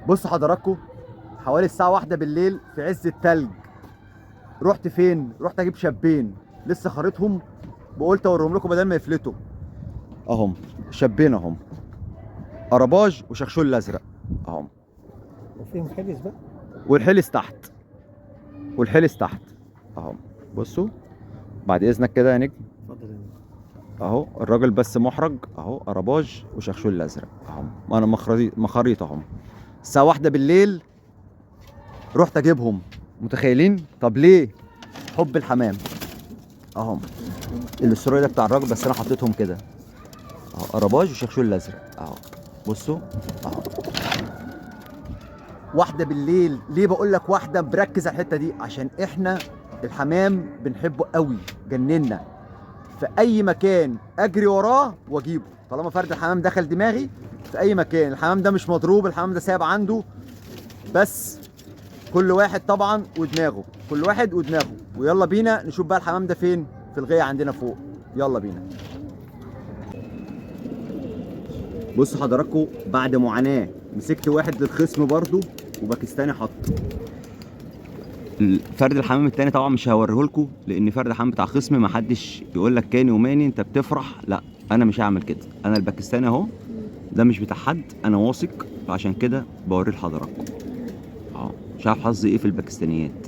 بصوا حضراتكم، حوالي الساعة 1 بالليل في عز التلج. رحت فين؟ رحت اجيب شابين لسه خارطهم، وقلت اوريهم لكم بدل ما يفلتوا. اهم شابين اهم، قرباج وشخشول الازرق اهم. وفيهم حلز بقى. والحلس تحت، والحلس تحت اهم. بصوا بعد اذنك كده يا نجم. اتفضل يا نجم. اهو الراجل بس محرج اهو، قرباج وشخشول الازرق اهم. انا مخاريط اهم. الساعة 1 بالليل رحت اجيبهم. متخيلين؟ طب ليه؟ حب الحمام اهم. الاستوري ده بتاع الراجل بس انا حطيتهم كده اهو، قرباج وشخشول الازرق اهو. بصوا اهو. 1 بالليل، ليه بقول لك واحدة؟ بركز على الحتة دي عشان احنا الحمام بنحبه قوي، جننا. في اي مكان اجري وراه واجيبه طالما فرد الحمام دخل دماغي. في اي مكان الحمام ده مش مضروب، الحمام ده سايب عنده. بس كل واحد طبعا ودماغه، كل واحد ودماغه. ويلا بينا نشوف بقى الحمام ده فين. في الغاية عندنا فوق. يلا بينا. بصوا حضراتكم، بعد معاناة مسكت واحد للخصم برضو وباكستاني حط. فرد الحمام التاني طبعا مش هوريه لكم، لان فرد الحمام بتاع خصم ما حدش يقول لك كاني وماني انت بتفرح، لا انا مش هعمل كده. انا الباكستاني اهو، ده مش بتاع حد، انا واثق، فعشان كده بوريه لحضراتكم اهو. مش عارف حظي ايه في الباكستانيات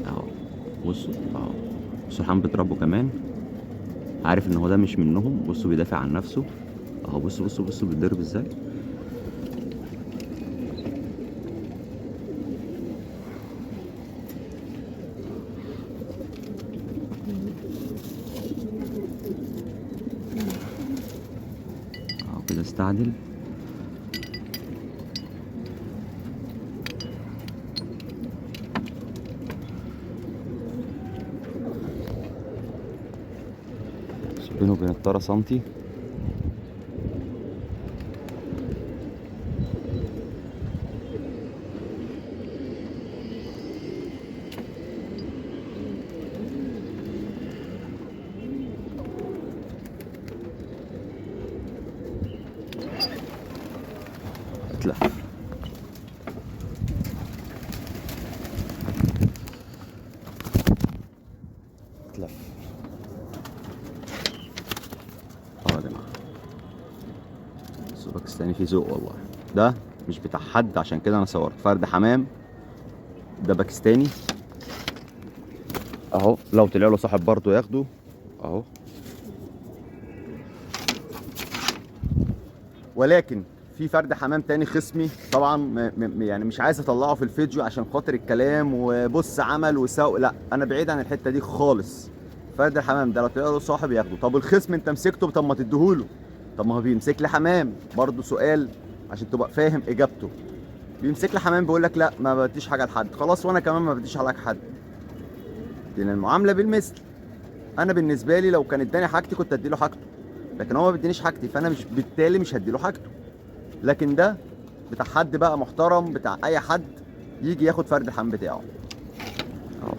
اهو. بصوا اهو، بصوا الحمام بيضربوا كمان، عارف ان هو ده مش منهم. بصوا بيدافع عن نفسه اهو. بصوا بصوا بصوا بيتضرب ازاي. اهو كده استعدل. بينه وبين الطارة سنتي. اتلف. اتلف اهو يا جماعة. بس الباكستاني فيه ذوق والله. ده مش بتاع حد، عشان كده انا صورت فرد حمام. ده باكستاني اهو، لو طلع له صاحب برضه ياخده اهو. ولكن في فرد حمام تاني خصمي طبعا يعني مش عايز اطلعه في الفيديو عشان خاطر الكلام وبص عمل وسوء، لا انا بعيد عن الحته دي خالص. فرد الحمام ده لو طلع له صاحب ياخده. طب الخصم انت مسكته، طب ما تديهوله. طب ما هو بيمسك لي حمام برضه. سؤال عشان تبقى فاهم اجابته. بيمسك لي حمام بيقول لك لا ما بديش حاجه لحد، خلاص وانا كمان ما بديش عليك حد، لان المعامله بالمثل. انا بالنسبه لي لو كان اداني حاجتي كنت اديله حاجته، لكن هو ما بيدينيش حاجتي، فانا مش بالتالي مش هديله حاجته. لكن ده بتاع حد بقى محترم، بتاع اي حد يجي ياخد فرد الحمام بتاعه اهو.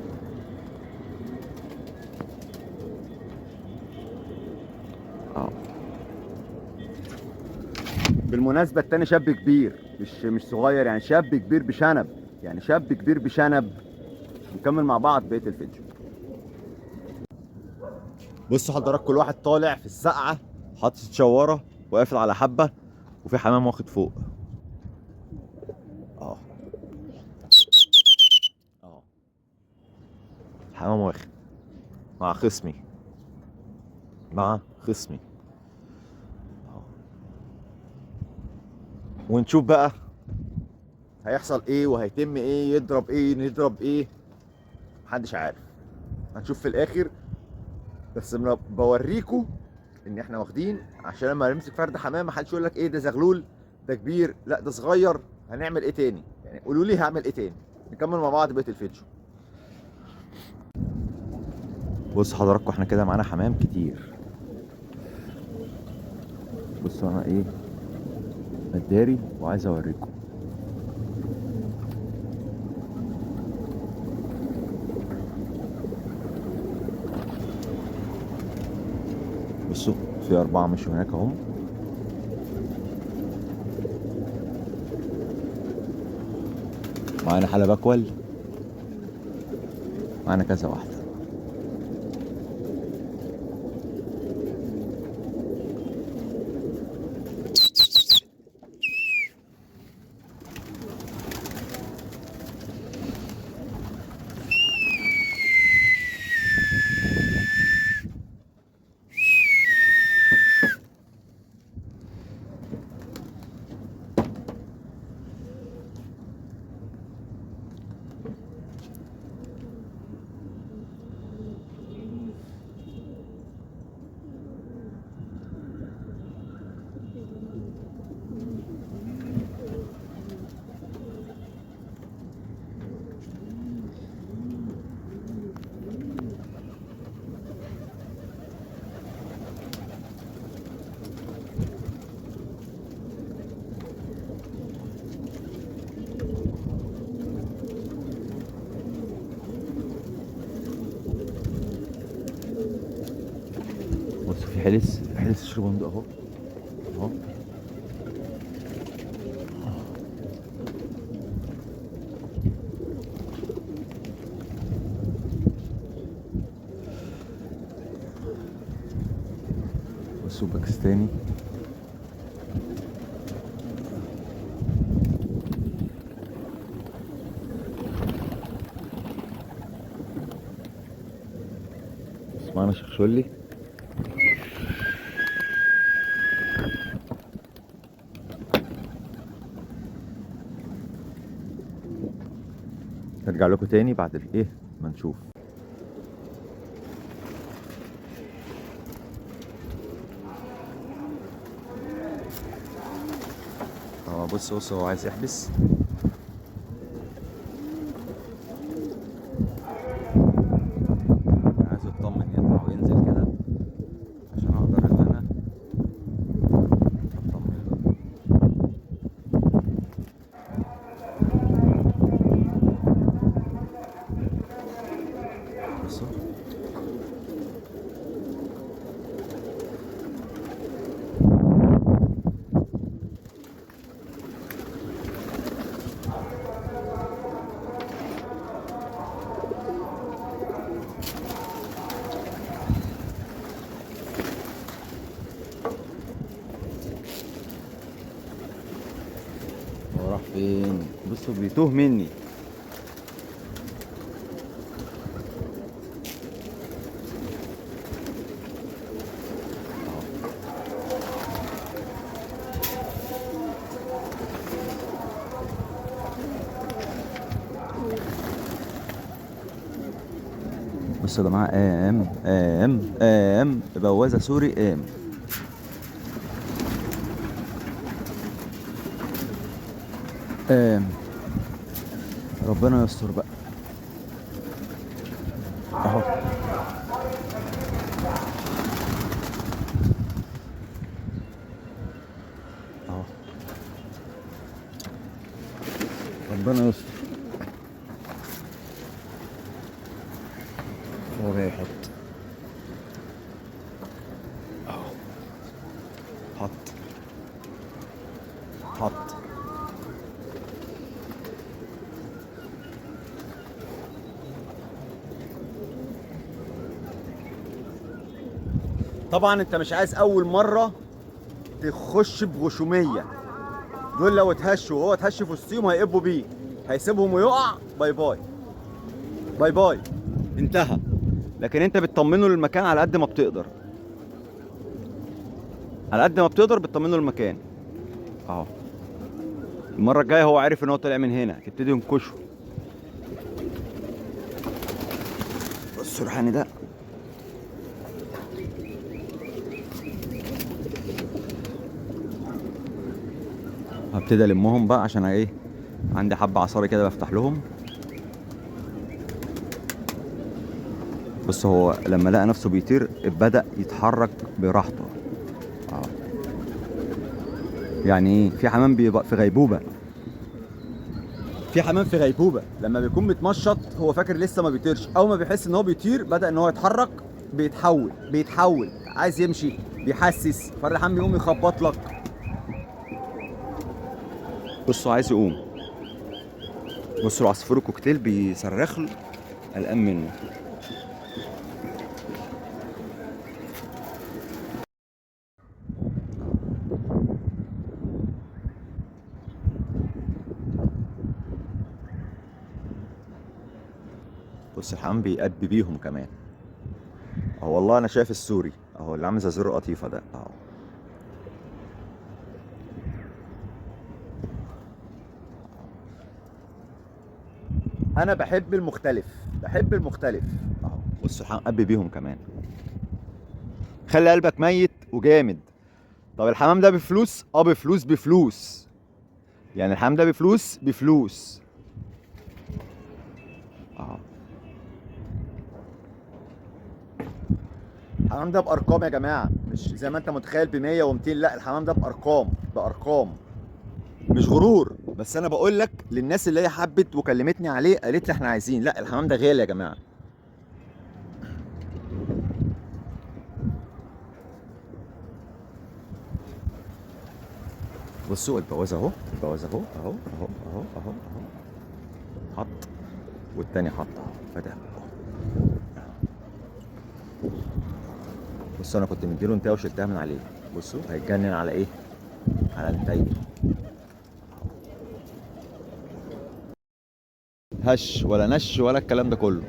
اهو بالمناسبه التاني شاب كبير، مش صغير يعني، شاب كبير بشنب، يعني شاب كبير بشنب. نكمل مع بعض بقيه الفيديو. بصوا حضرتك، كل واحد طالع في السقعه حاطط شواره وقافل على حبه، وفي حمام واخد فوق اهو. اهو حمام واخد مع خصمي، مع خصمي اهو. ونشوف بقى هيحصل ايه وهيتم ايه، يضرب ايه نضرب ايه، محدش عارف. هنشوف في الاخر. بس انا بوريكم ان احنا واخدين، عشان لما نمسك فرد حمام محدش يقول لك ايه ده زغلول، ده كبير، لا ده صغير. هنعمل ايه تاني يعني؟ قولوا لي هعمل ايه تاني. نكمل مع بعض بقيه الفيديو. بص حضراتكم، احنا كده معانا حمام كتير. بصوا انا ايه مداري وعايز اوريكم. بصوا في 4 مشوا هناك اهم. معانا حلب اكول، معانا كذا واحده. بص في حلس الشربندق اهو اهو. بصوا باكستاني. بس معانا شخشولي. هرجع لكم تاني بعد الايه ما نشوف. بص هو عايز يحبس. عايز يطمن يطلع وينزل كده عشان اقدر ان انا اطمن له. بصوا هو راح فين؟ بصوا بيتوه مني. بصوا يا جماعه، قام بوازه سوري قام. ربنا يستر بقى اهو. اهو ربنا يستر. هو جاي يحط اهو. حط طبعا انت مش عايز اول مره تخش بغشوميه. دول لو اتهشوا وهو اتهش في وسطهم هيقبوا بيه، هيسيبهم ويقع. باي باي باي باي، انتهى. لكن انت بتطمنه للمكان على قد ما بتقدر، على قد ما بتقدر بتطمنه للمكان اهو. المره الجايه هو عارف ان هو طلع من هنا تبتدي تنكشه. بصوا الريحاني ده هبتدي المهم بقى عشان ايه، عندي حبة عصاري كده بفتح لهم. بص هو لما لقى نفسه بيطير بدأ يتحرك براحته. يعني ايه، في حمام بيبقى في غيبوبة. في حمام في غيبوبة لما بيكون متمشط هو فاكر لسه ما بيطيرش، اول ما بيحس ان هو بيطير بدأ ان هو يتحرك، بيتحول عايز يمشي، بيحسس، فالريحان بيقوم يخبط لك. بصوا عايز يقوم بصوا العصفور الكوكتيل بيصرخ له، قلقان منه. بص الحمام بيأدي بيهم كمان اهو. والله انا شايف السوري اهو اللي عامل زي زر قطيفه ده اهو. انا بحب المختلف، بحب المختلف اهو. بص الحمام أبي بيهم كمان. خلي قلبك ميت وجامد. طب الحمام ده بفلوس؟ اه بفلوس بفلوس. يعني الحمام ده بفلوس بفلوس اهو. الحمام ده بارقام يا جماعه، مش زي ما انت متخيل ب 100 و200، لا الحمام ده بارقام، بارقام مش غرور. بس انا بقول لك للناس اللي هي حبت وكلمتني عليه قالت لي احنا عايزين، لا الحمام ده غالي يا جماعه. بصوا البوازه اهو، البوازه اهو اهو اهو اهو اهو اهو. حط والتاني حط اهو فتح. بصوا انا كنت مديله انتهى وشلتها من عليه. بصوا هيتجنن على ايه؟ على انتايته. هش ولا نش ولا الكلام ده كله.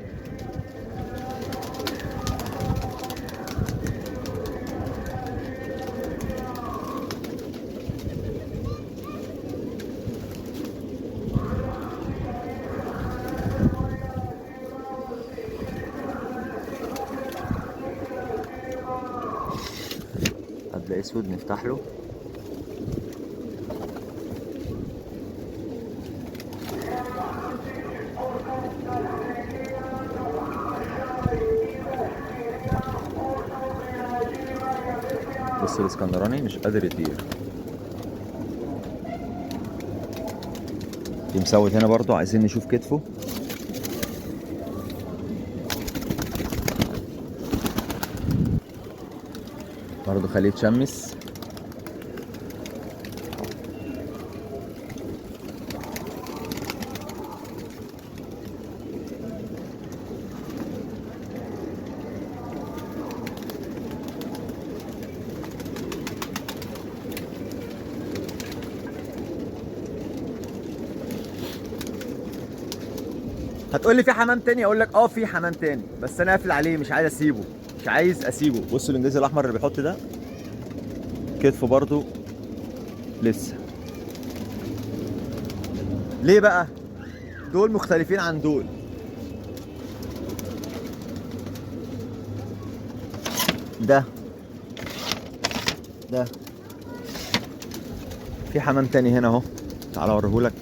هبدأ اسود نفتح له. بص الاسكندراني مش قادر يطير. في مسود هنا برضو عايزين نشوف كتفه. برضو خليه يتشمس. هتقول لي في حمام تاني؟ اقول لك اه في حمام تاني، بس انا قافل عليه مش عايز اسيبه، مش عايز اسيبه. بصوا الانجليزي الاحمر اللي بيحط ده كتفه برضو لسه. ليه بقى؟ دول مختلفين عن دول. ده في حمام تاني هنا اهو، تعالى اوريهولك.